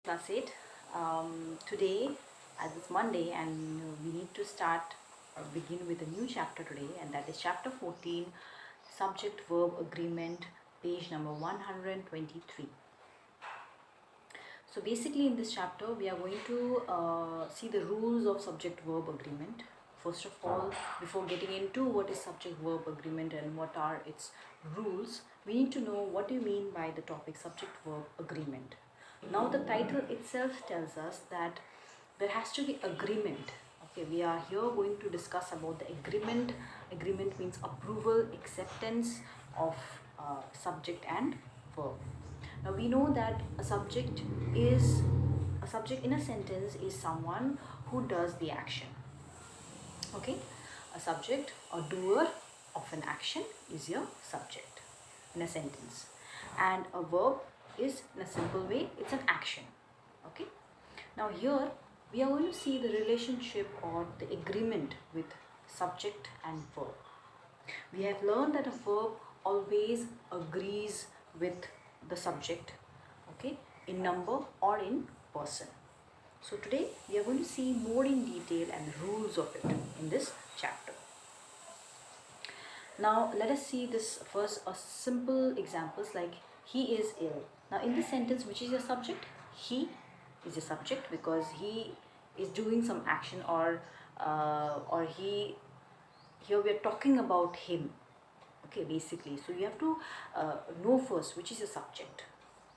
Class 8. Today, as it's Monday, and we need to start or begin with a new chapter today, and that is chapter 14, Subject-verb Agreement, page number 123. So basically in this chapter we are going to see the rules of subject-verb agreement. First of all, before getting into what is subject-verb agreement and what are its rules, we need to know what do you mean by the topic subject-verb agreement. Now the title itself tells us that there has to be agreement. Okay, we are here going to discuss about the agreement. Agreement means approval, acceptance of subject and verb. Now we know that a subject in a sentence is someone who does the action. Okay, a subject or doer of an action is your subject in a sentence, and a verb is, in a simple way, it's an action. Okay, now here we are going to see the relationship or the agreement with subject and verb. We have learned that a verb always agrees with the subject, okay, in number or in person. So today we are going to see more in detail and the rules of it in this chapter. Now let us see this first, a simple examples like he is ill. Now in this sentence, which is your subject? He is a subject because he is doing some action, or he, here we are talking about him. Okay, basically, so you have to know first which is your subject.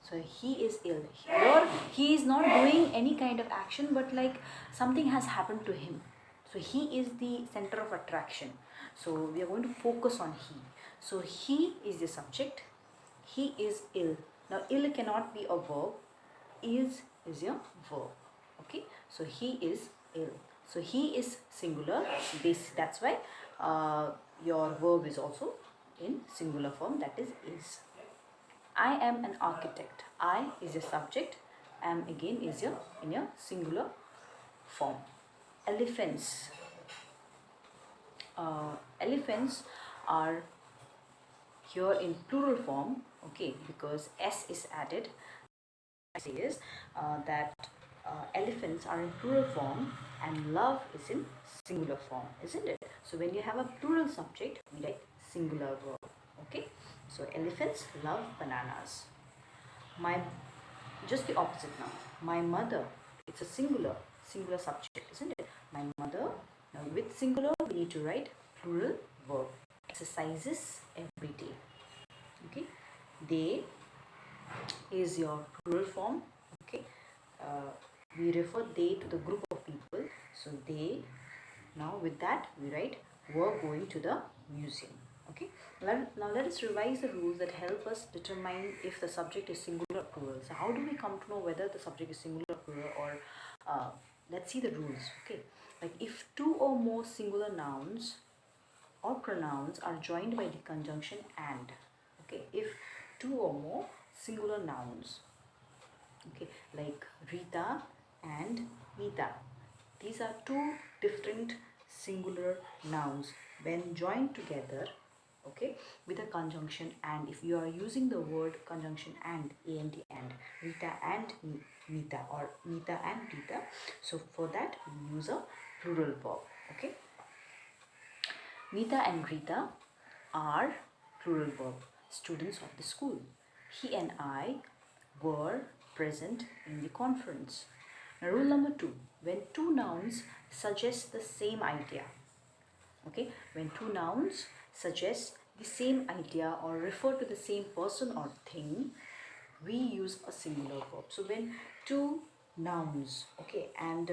So he is ill. Here he is not doing any kind of action, but like something has happened to him. So he is the center of attraction. So we are going to focus on he. So he is the subject. He is ill. Now ill cannot be a verb. Is your verb. Okay. So he is ill. So he is singular. That's why your verb is also in singular form, that is. I am an architect. I is your subject. Am again is your in your singular form. Elephants. Elephants are here in plural form. Okay, because s is added. I say is that elephants are in plural form and love is in singular form, isn't it? So when you have a plural subject, we write singular verb. Okay, so elephants love bananas. Just the opposite now. My mother, it's a singular subject, isn't it? My mother. Now with singular we need to write plural verb. Exercises every day. Okay, they is your plural form. Okay, we refer they to the group of people. So they. Now with that we write were going to the museum. Okay, now let us revise the rules that help us determine if the subject is singular or plural. So how do we come to know whether the subject is singular or plural? Or let's see the rules. Okay, like if two or more singular nouns or pronouns are joined by the conjunction and. Okay, if two or more singular nouns, okay, like Rita and Meeta, these are two different singular nouns. When joined together, okay, with a conjunction and, if you are using the word conjunction and, and, Rita and Meeta, or Meeta and Rita, so for that we use a plural verb. Okay, Meeta and Rita are plural verb, students of the school. He and I were present in the conference. Now, rule number 2, when two nouns suggest the same idea, okay, when two nouns suggest the same idea or refer to the same person or thing, we use a singular verb. So when two nouns, okay, and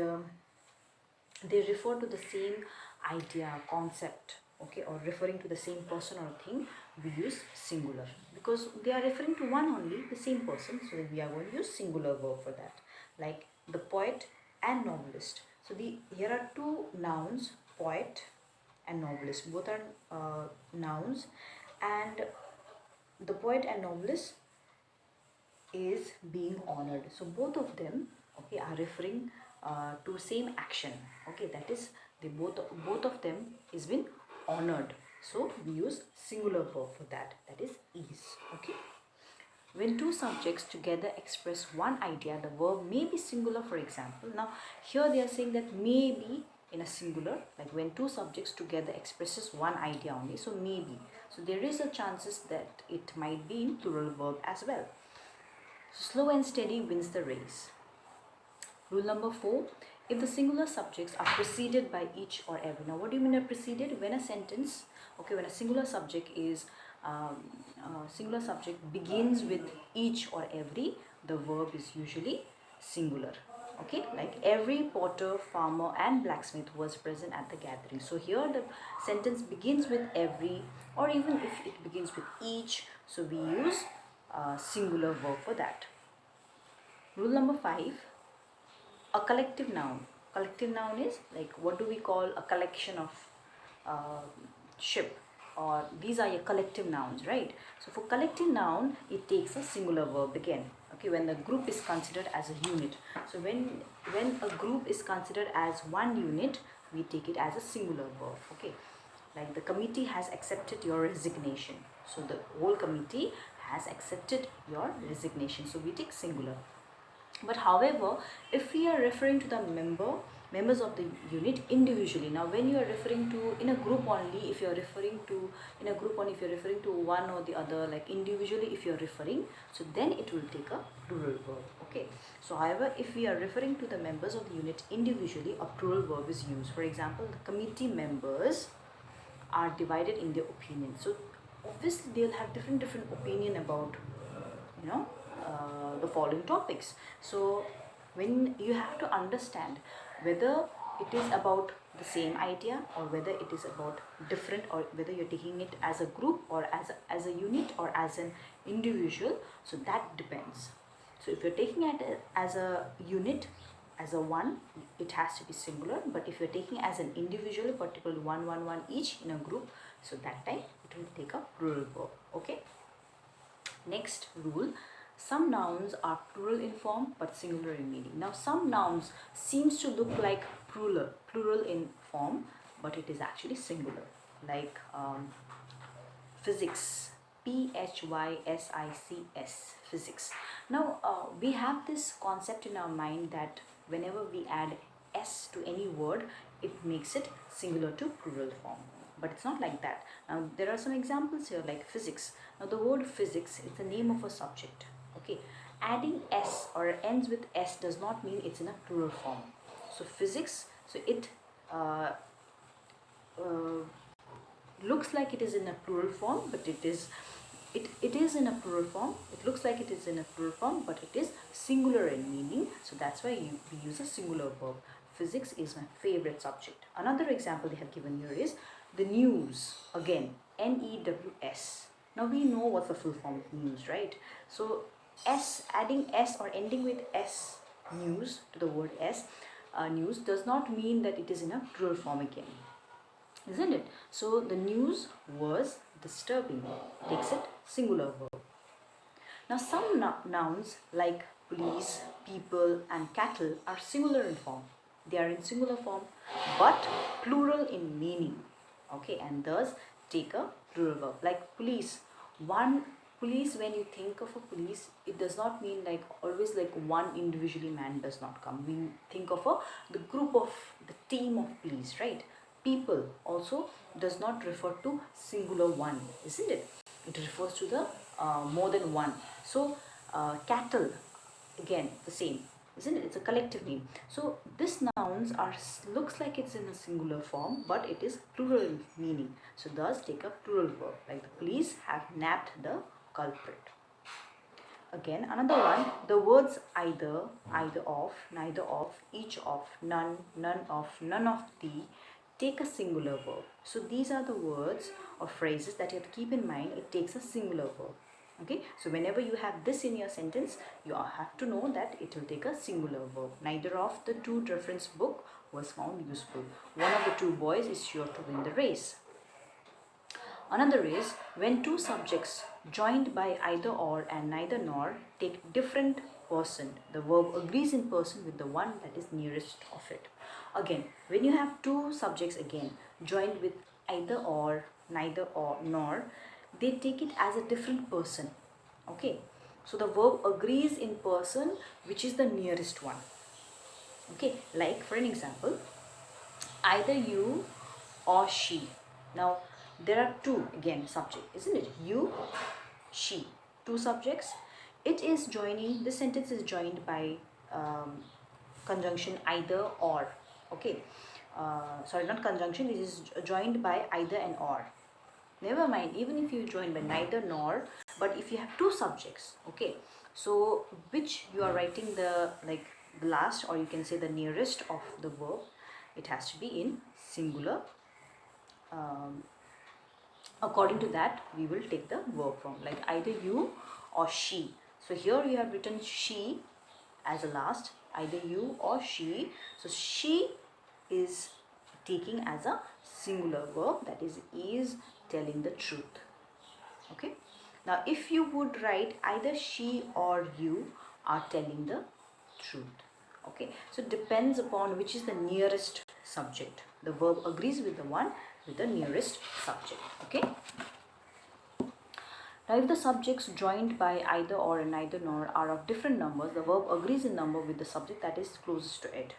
they refer to the same idea, concept, okay, or referring to the same person or thing, we use singular, because they are referring to one only, the same person. So we are going to use singular verb for that, like the poet and novelist. So here are two nouns, poet and novelist. Both are nouns, and the poet and novelist is being honored. So both of them, okay, are referring to same action. Okay, that is, they both of them is been honored. So we use singular verb for that. That is. Okay. when two subjects together express one idea, the verb may be singular, for example. Now here they are saying that may be in a singular, like when two subjects together expresses one idea only, so maybe. So there is a chances that it might be in plural verb as well. So slow and steady wins the race. Rule number 4, if the singular subjects are preceded by each or every. Now what do you mean by preceded? When a sentence, okay, when a singular subject begins with each or every, the verb is usually singular. Okay, like every potter, farmer and blacksmith was present at the gathering. So here the sentence begins with every, or even if it begins with each, so we use singular verb for that. Rule number 5, a collective noun. Collective noun is like, what do we call a collection of ship, or these are your collective nouns, right? So for collective noun, it takes a singular verb again. Okay, when the group is considered as a unit. So when a group is considered as one unit, we take it as a singular verb. Okay, like the committee has accepted your resignation. So the whole committee has accepted your resignation. So we take singular. But however, if we are referring to the members of the unit individually, now when you are referring to in a group only, if you are referring to in a group only, if you are referring to one or the other, like individually if you are referring, so then it will take a plural verb. Okay, so however, if we are referring to the members of the unit individually, a plural verb is used. For example, the committee members are divided in their opinion. So obviously they'll have different opinion about, you know, the following topics. So when you have to understand whether it is about the same idea or whether it is about different, or whether you're taking it as a group or as a unit or as an individual, so that depends. So if you're taking it as a unit, as a one, it has to be singular. But if you're taking as an individual, particularly one each in a group, so that time it will take a plural verb. Okay, next rule, some nouns are plural in form but singular in meaning. Now some nouns seems to look like plural in form, but it is actually singular, like physics, PHYSICS, physics. Now we have this concept in our mind that whenever we add s to any word, it makes it singular to plural form, but it's not like that. Now there are some examples here, like physics. Now the word physics is the name of a subject. Okay, adding s or ends with s does not mean it's in a plural form. So physics, so it looks like it is in a plural form, but it is in a plural form. It looks like it is in a plural form, but it is singular in meaning. So that's why we use a singular verb. Physics is my favorite subject. Another example they have given here is the news. Again, NEWS. Now we know what's the full form of news, right? So s, adding s or ending with s, news, to the word s, news, does not mean that it is in a plural form again, isn't it? So the news was disturbing, takes it singular verb. Now some nouns like police, people and cattle are singular in form. They are in singular form but plural in meaning. Okay, and thus take a plural verb. Like police, police, when you think of a police, it does not mean like always like one individually man does not come. We think of the group of the team of police, right? People also does not refer to singular one, isn't it? It refers to the more than one. So cattle, again the same, isn't it? It's a collective name. So this nouns looks like it's in a singular form, but it is plural in meaning. So thus take a plural verb, like the police have nabbed the culprit. Again, another one, the words either, either of, neither of, each of, none, none of, none of the, take a singular verb. So these are the words or phrases that you have to keep in mind. It takes a singular verb. Okay, so whenever you have this in your sentence, you have to know that it will take a singular verb. Neither of the two reference book was found useful. One of the two boys is sure to win the race. Another is when two subjects joined by either or and neither nor take different person, the verb agrees in person with the one that is nearest of it. Again, when you have two subjects again joined with either or, neither or, nor, they take it as a different person. Okay, So the verb agrees in person, which is the nearest one. Okay, like for an example, either you or she. Now there are two again subject, isn't it? You, she, two subjects. It is joining, this sentence is joined by conjunction either or. Okay, sorry, not conjunction, it is joined by either and or. Never mind, even if you join by neither nor, but if you have two subjects, okay, so which you are writing the last, or you can say the nearest of the verb, it has to be in singular. According to that, we will take the verb form, like either you or she. So here you have written she as a last, either you or she. So she is taking as a singular verb, that is telling the truth. Okay, now if you would write either she or you are telling the truth. Okay, so it depends upon which is the nearest subject. The verb agrees with the one with the nearest subject. Okay, now if the subjects joined by either or and neither nor are of different numbers, the verb agrees in number with the subject that is closest to it.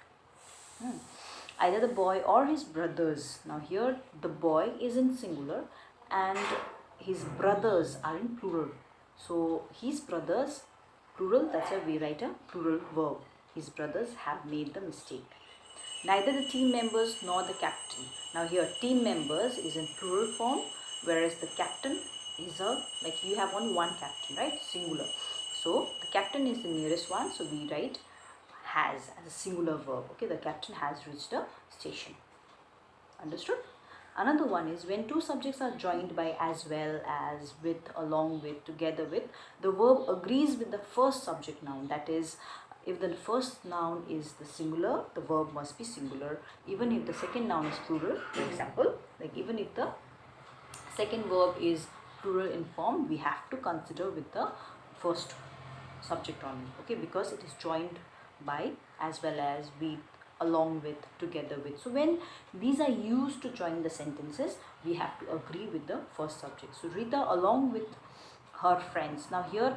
Either the boy or his brothers. Now here the boy is in singular and his brothers are in plural. So his brothers, plural, that's why we write a plural verb. His brothers have made the mistake. Neither the team members nor the captain. Now here team members is in plural form, whereas the captain is like you have only one captain, right? Singular. So the captain is the nearest one, so we write has as a singular verb. Okay, the captain has reached the station. Understood? Another one is when two subjects are joined by as well as, with, along with, together with, the verb agrees with the first subject noun. That is, if the first noun is the singular, the verb must be singular. Even if the second noun is plural, for example, like even if the second verb is plural in form, we have to consider with the first subject only. Okay, because it is joined by, as well as, with, along with, together with. So when these are used to join the sentences, we have to agree with the first subject. So Rita along with her friends. Now here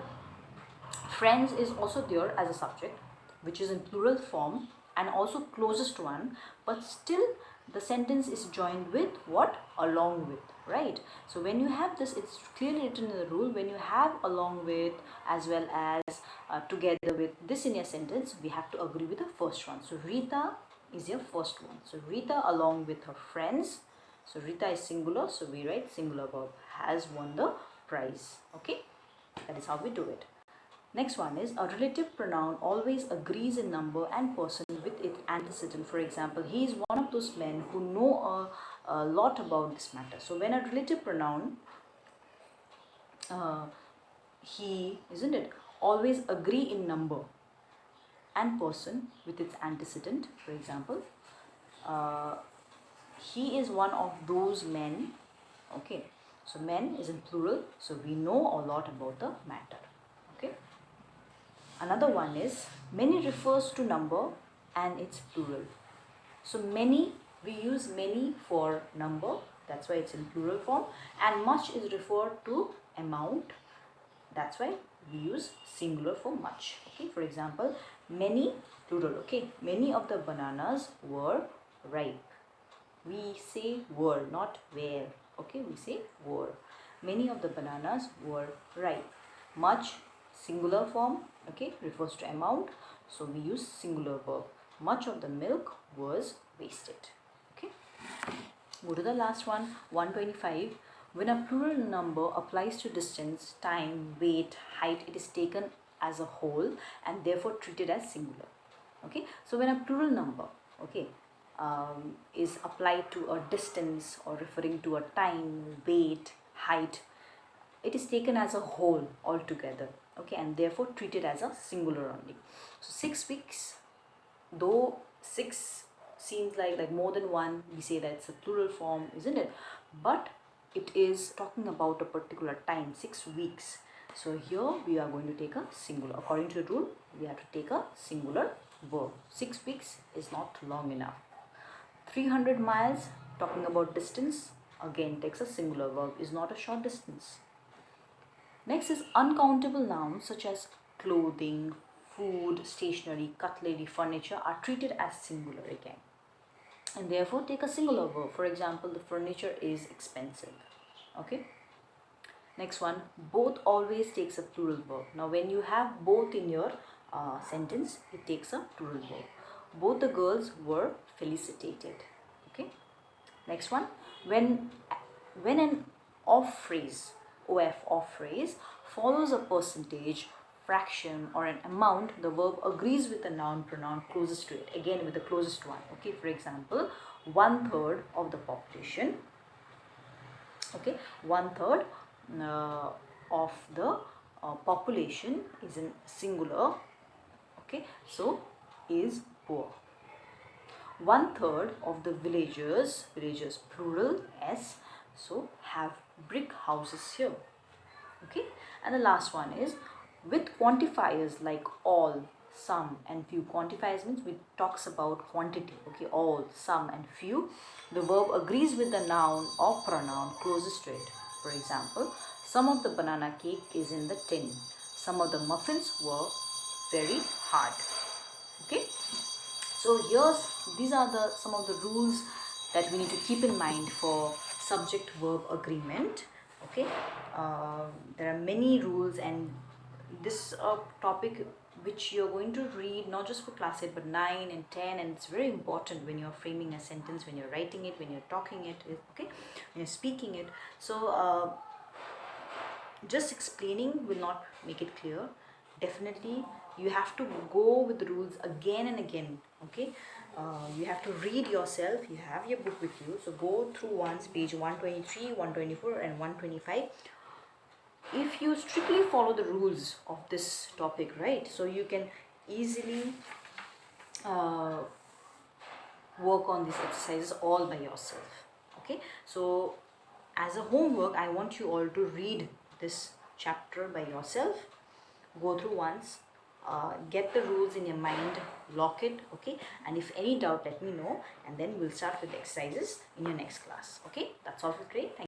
friends is also there as a subject, which is in plural form and also closest one, but still the sentence is joined with what? Along with, right? So when you have this, it's clearly written in the rule, when you have along with, as well as, together with, this in your sentence, we have to agree with the first one. So Rita is your first one. So Rita along with her friends. So Rita is singular, so we write singular verb, has won the prize. Okay, that is how we do it. Next one is a relative pronoun always agrees in number and person with its antecedent. For example, he is one of those men who know a lot about this matter. So when a relative pronoun, he, isn't it, always agree in number and person with its antecedent. For example, he is one of those men. Okay, so men is in plural, so we know a lot about the matter. Okay. Another one is many refers to number and it's plural. So many, we use many for number, that's why it's in plural form, and much is referred to amount, that's why we use singular for much. Okay, for example, many, plural. Okay, many of the bananas were ripe. We say were, not were. Okay, we say were. Many of the bananas were ripe. Much, singular form, okay, refers to amount, so we use singular verb. Much of the milk was wasted. Okay, go to the last one, 125. When a plural number applies to distance, time, weight, height, it is taken as a whole and therefore treated as singular. Okay, so when a plural number, okay, is applied to a distance or referring to a time, weight, height, it is taken as a whole altogether. Okay, and therefore treated as a singular only. So 6 weeks, though 6 seems like more than one, we say that it's a plural form, isn't it? But it is talking about a particular time, 6 weeks. So here we are going to take a singular. According to the rule, we have to take a singular verb. 6 weeks is not long enough. 300 miles, talking about distance, again takes a singular verb, is not a short distance. Next is uncountable nouns such as clothing, food, stationery, cutlery, furniture are treated as singular again. And therefore take a singular verb. For example, the furniture is expensive. Okay. Next one, both always takes a plural verb. Now when you have both in your sentence, it takes a plural verb. Both the girls were felicitated. Okay. Next one, when an off phrase, off phrase follows a percentage, fraction or an amount, the verb agrees with the noun pronoun closest to it, again with the closest one. Okay, for example, 1/3 of the population. Okay, 1/3 of the population is in singular. Okay, so is poor. 1/3 of the villagers plural s, so have brick houses here. Okay, and the last one is with quantifiers like all, some and few. Quantifiers means we talks about quantity. Okay, all, some and few. The verb agrees with the noun or pronoun closest to it. For example, some of the banana cake is in the tin. Some of the muffins were very hard. Okay, so these are some of the rules that we need to keep in mind for subject verb agreement. Okay, there are many rules, and this topic which you're going to read not just for class 8 but 9 and 10, and it's very important when you're framing a sentence, when you're writing it, when you're talking it. Okay, when you're speaking it. So just explaining will not make it clear. Definitely you have to go with the rules again and again. Okay, you have to read yourself. You have your book with you, so go through once page 123, 124 and 125. If you strictly follow the rules of this topic, right, so you can easily work on these exercises all by yourself. Okay, so as a homework, I want you all to read this chapter by yourself. Go through once, get the rules in your mind, lock it. Okay, and if any doubt, let me know, and then we'll start with the exercises in your next class. Okay, that's all for today. Thank you.